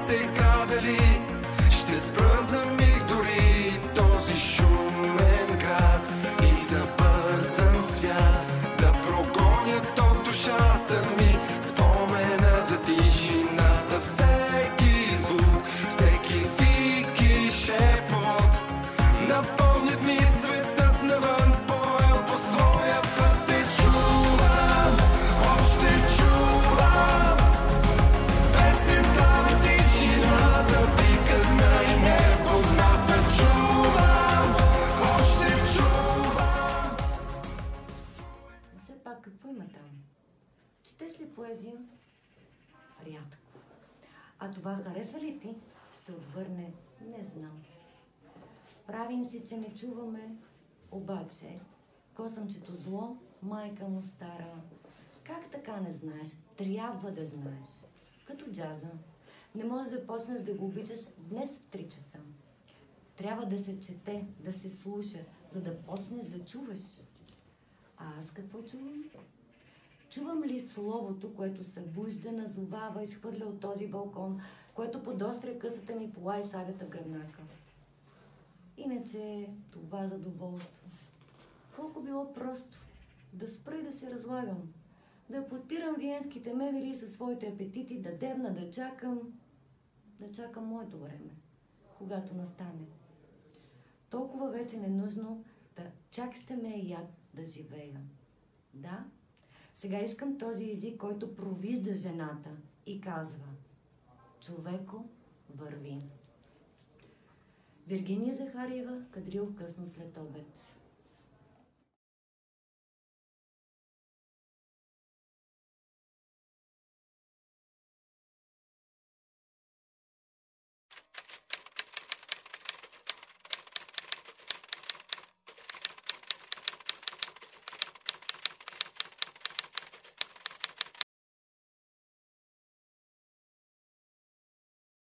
сега дали ще спра за миг дори този шумен град и забързан свят, да прогонят от душата ми спомена за тишината. Всеки звук, всеки вик и шепот напомнят ми светът навън, поел по своя път. Те чувам, още чувам песента на тишината, приказна и непозната. Чувам, още чувам. Но все пак какво има там? Четеш ли поезия? Рядко. А това харесва ли ти? Ще отвърне: не знам. Правим си, че не чуваме, обаче косъмчето зло, майка му стара. Как така не знаеш? Трябва да знаеш. Като джаза. Не можеш да почнеш да го обичаш днес в 3 часа. Трябва да се чете, да се слуша, за да почнеш да чуваш. А аз какво чувам? Чувам ли словото, което събужда, назовава, изхвърля от този балкон, което подостря късата ми пола и сагата в гръбнака? Иначе това задоволство. Колко било просто да спра и да се разлагам, да подпирам виенските мебели със своите апетити, да дебна, да чакам моето време, когато настане. Толкова вече ненужно да чак ще ме е яд да живея. Да, сега искам този език, който провижда жената и казва: човеко, върви. Виргиния Захариева, Кадрил, късно след обед.